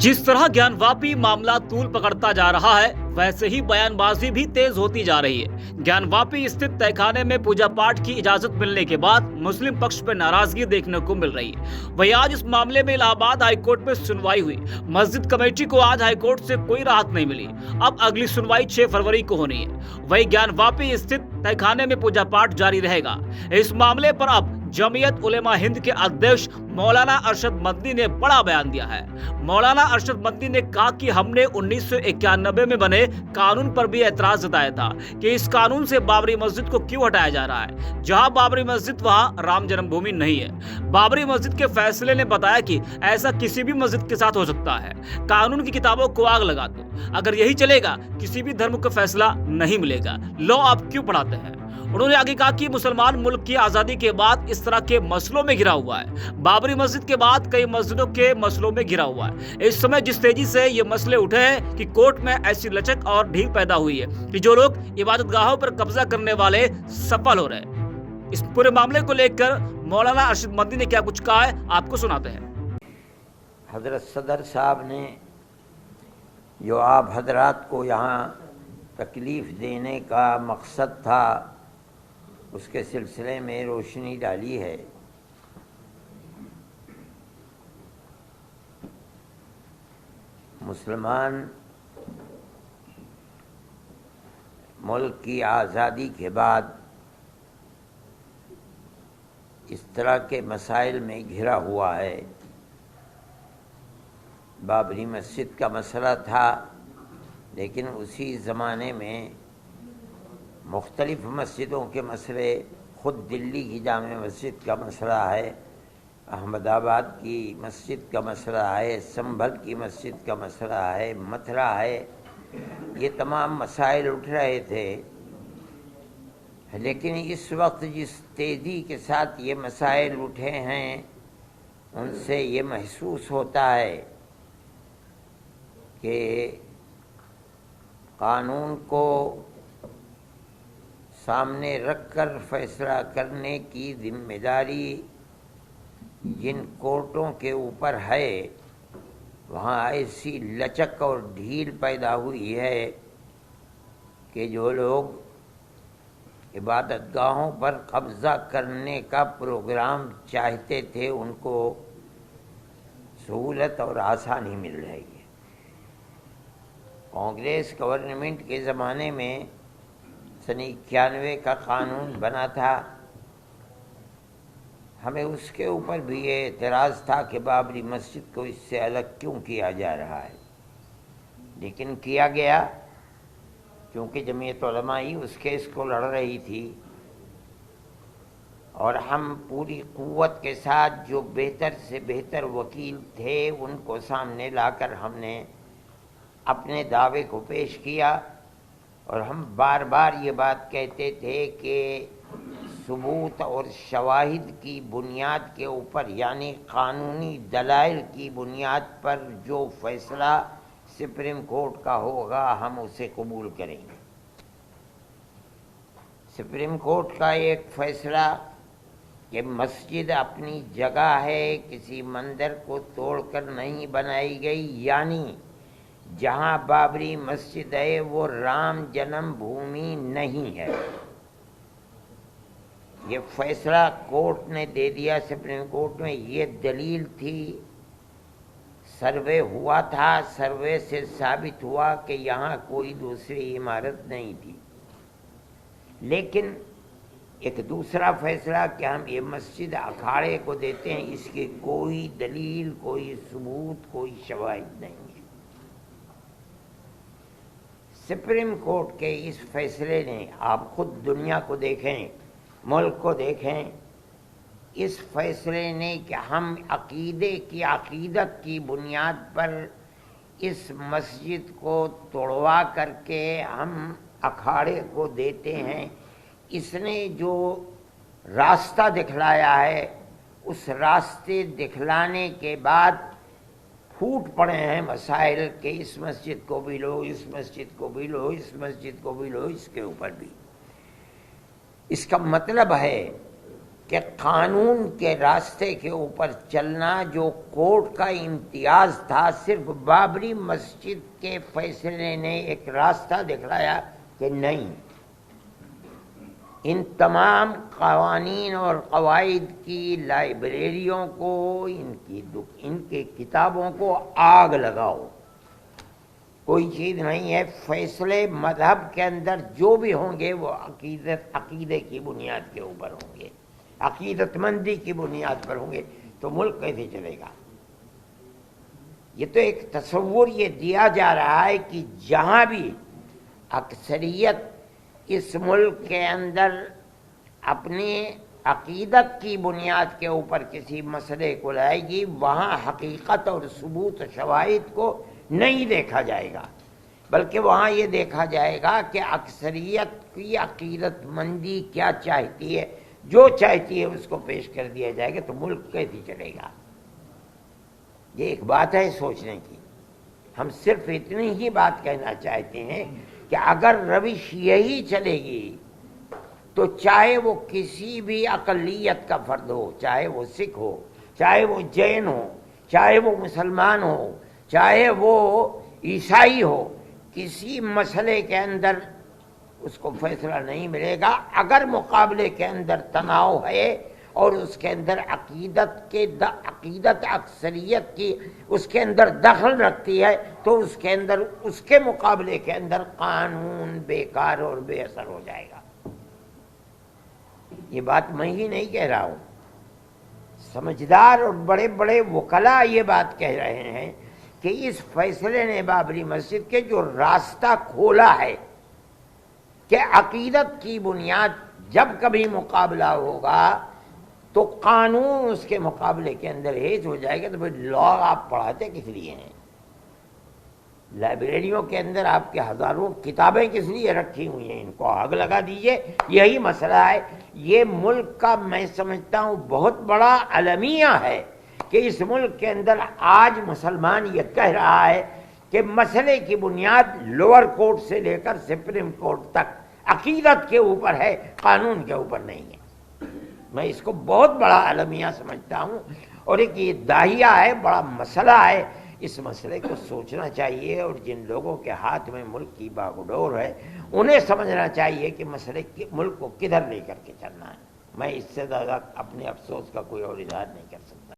जिस तरह ज्ञानवापी मामला तूल पकड़ता जा रहा है, वैसे ही बयानबाजी भी तेज होती जा रही है। ज्ञानवापी स्थित तहखाने में पूजा पाठ की इजाजत मिलने के बाद मुस्लिम पक्ष पर नाराजगी देखने को मिल रही है। वहीं आज इस मामले में इलाहाबाद हाईकोर्ट में सुनवाई हुई। मस्जिद कमेटी को आज हाईकोर्ट से कोई राहत नहीं मिली। अब अगली सुनवाई 6 फरवरी को होनी है। वहीं ज्ञानवापी स्थित तहखाने में पूजा पाठ जारी रहेगा। इस मामले पर अब जमीयत उलेमा हिंद के अध्यक्ष मौलाना अरशद मदनी ने बड़ा बयान दिया है। मौलाना अरशद मदनी ने कहा कि हमने 1991 में बने कानून पर भी एतराज जताया था कि इस कानून से बाबरी मस्जिद को क्यों हटाया जा रहा है। जहां बाबरी मस्जिद वहां राम जन्मभूमि नहीं है। बाबरी मस्जिद के फैसले ने बताया कि ऐसा किसी भी मस्जिद के साथ हो सकता है। कानून की किताबों को आग लगा दो। अगर यही चलेगा, किसी भी धर्म को फैसला नहीं मिलेगा। लॉ आप क्यों पढ़ाते हैं। उन्होंने आगे कहा कि मुसलमान मुल्क की आजादी के बाद इस तरह के मसलों में घिरा हुआ है। बाबरी मस्जिद के बाद कई मस्जिदों के मसलों में घिरा हुआ है। इस समय जिस तेजी से ये मसले उठे हैं कि कोर्ट में ऐसी लचक और ढील पैदा हुई है कि जो लोग इबादत गाहों पर कब्जा करने वाले सफल हो रहे हैं। इस पूरे मामले को लेकर मौलाना अरशद मदनी ने क्या कुछ कहा है, आपको सुनाते हैं। हजरत सदर साहब ने जो आप हजरात को यहाँ तकलीफ देने का मकसद था, उसके सिलसिले में रोशनी डाली है। मुसलमान मुल्क की आज़ादी के बाद इस तरह के मसाइल में घिरा हुआ है। बाबरी मस्जिद का मसला था, लेकिन उसी ज़माने में मुख्तलिफ मस्जिदों के मसले, ख़ुद दिल्ली की जामे मस्जिद का मसला है, अहमदाबाद की मस्जिद का मसला है, संभल की मस्जिद का मसला है, मथुरा है, ये तमाम मसाइल उठ रहे थे। लेकिन इस वक्त जिस तेज़ी के साथ ये मसाइल उठे हैं, उनसे ये महसूस होता है कि कानून को सामने रखकर फैसला करने की जिम्मेदारी जिन कोर्टों के ऊपर है, वहाँ ऐसी लचक और ढील पैदा हुई है कि जो लोग इबादत गाहों पर कब्ज़ा करने का प्रोग्राम चाहते थे, उनको सहूलत और आसानी मिल रही है। कांग्रेस गवर्नमेंट के ज़माने में सन 91 का कानून बना था। हमें उसके ऊपर भी ये एतराज़ था कि बाबरी मस्जिद को इससे अलग क्यों किया जा रहा है, लेकिन किया गया क्योंकि जमीयत उलमा ही उस केस को लड़ रही थी। और हम पूरी क़ुव्वत के साथ जो बेहतर से बेहतर वकील थे, उनको सामने लाकर हमने अपने दावे को पेश किया। और हम बार बार ये बात कहते थे कि सबूत और शवाहिद की बुनियाद के ऊपर, यानी कानूनी दलाइल की बुनियाद पर जो फैसला सुप्रीम कोर्ट का होगा, हम उसे कबूल करेंगे। सुप्रीम कोर्ट का एक फैसला कि मस्जिद अपनी जगह है, किसी मंदिर को तोड़कर नहीं बनाई गई, यानी जहाँ बाबरी मस्जिद है वो राम जन्मभूमि नहीं है। ये फैसला कोर्ट ने दे दिया सुप्रीम कोर्ट में। ये दलील थी, सर्वे हुआ था, सर्वे से साबित हुआ कि यहाँ कोई दूसरी इमारत नहीं थी। लेकिन एक दूसरा फैसला कि हम ये मस्जिद अखाड़े को देते हैं, इसकी कोई दलील, कोई सबूत, कोई शवाहिद नहीं है। सुप्रीम कोर्ट के इस फैसले ने, आप खुद दुनिया को देखें, मुल्क को देखें, इस फैसले ने कि हम अकीदत की बुनियाद पर इस मस्जिद को तोड़वा करके हम अखाड़े को देते हैं, इसने जो रास्ता दिखलाया है, उस रास्ते दिखलाने के बाद फूट पड़े हैं मसाइल के इस मस्जिद को भी लो, इस मस्जिद को भी लो, इस मस्जिद को भी लो, इसके ऊपर भी। इसका मतलब है کہ قانون کے راستے کے اوپر چلنا جو کورٹ کا امتیاز تھا، صرف بابری مسجد کے فیصلے نے ایک راستہ دکھلایا کہ نہیں، ان تمام قوانین اور قواعد کی لائبریریوں کو، ان کی کتابوں کو آگ لگاؤ، کوئی چیز نہیں ہے۔ فیصلے مذہب کے اندر جو بھی ہوں گے وہ عقیدے کی بنیاد کے اوپر ہوں گے، عقیدت مندی کی بنیاد پر ہوں گے، تو ملک کیسے چلے گا؟ یہ تو ایک تصور یہ دیا جا رہا ہے کہ جہاں بھی اکثریت اس ملک کے اندر اپنی عقیدت کی بنیاد کے اوپر کسی مسئلے کو لائے گی، وہاں حقیقت اور ثبوت شواہد کو نہیں دیکھا جائے گا، بلکہ وہاں یہ دیکھا جائے گا کہ اکثریت کی عقیدت مندی کیا چاہتی ہے، جو چاہتی ہے اس کو پیش کر دیا جائے گا، تو ملک کیسے چلے گا؟ یہ ایک بات ہے سوچنے کی۔ ہم صرف اتنی ہی بات کہنا چاہتے ہیں کہ اگر روش یہی چلے گی تو چاہے وہ کسی بھی اقلیت کا فرد ہو، چاہے وہ سکھ ہو، چاہے وہ جین ہو، چاہے وہ مسلمان ہو، چاہے وہ عیسائی ہو، کسی مسئلے کے اندر اس کو فیصلہ نہیں ملے گا اگر مقابلے کے اندر تناؤ ہے اور اس کے اندر عقیدت اکثریت کی اس کے اندر دخل رکھتی ہے، تو اس کے اندر اس کے مقابلے کے اندر قانون بیکار اور بے اثر ہو جائے گا۔ یہ بات میں ہی نہیں کہہ رہا ہوں، سمجھدار اور بڑے بڑے وکلاء یہ بات کہہ رہے ہیں کہ اس فیصلے نے بابری مسجد کے جو راستہ کھولا ہے کہ عقیدت کی بنیاد جب کبھی مقابلہ ہوگا تو قانون اس کے مقابلے کے اندر ہیج ہو جائے گا، تو پھر لا آپ پڑھاتے کس لیے ہیں؟ لائبریریوں کے اندر آپ کے ہزاروں کتابیں کس لیے رکھی ہوئی ہیں؟ ان کو آگ لگا دیجئے۔ یہی مسئلہ ہے۔ یہ ملک کا میں سمجھتا ہوں بہت بڑا المیہ ہے کہ اس ملک کے اندر آج مسلمان یہ کہہ رہا ہے کہ مسئلے کی بنیاد لوور کورٹ سے لے کر سپریم کورٹ تک عقیدت کے اوپر ہے، قانون کے اوپر نہیں ہے۔ میں اس کو بہت بڑا المیہ سمجھتا ہوں، اور ایک یہ داہیہ ہے، بڑا مسئلہ ہے۔ اس مسئلے کو سوچنا چاہیے، اور جن لوگوں کے ہاتھ میں ملک کی باگڈور ہے انہیں سمجھنا چاہیے کہ مسئلے ملک کو کدھر لے کر کے چلنا ہے۔ میں اس سے زیادہ اپنے افسوس کا کوئی اور اظہار نہیں کر سکتا۔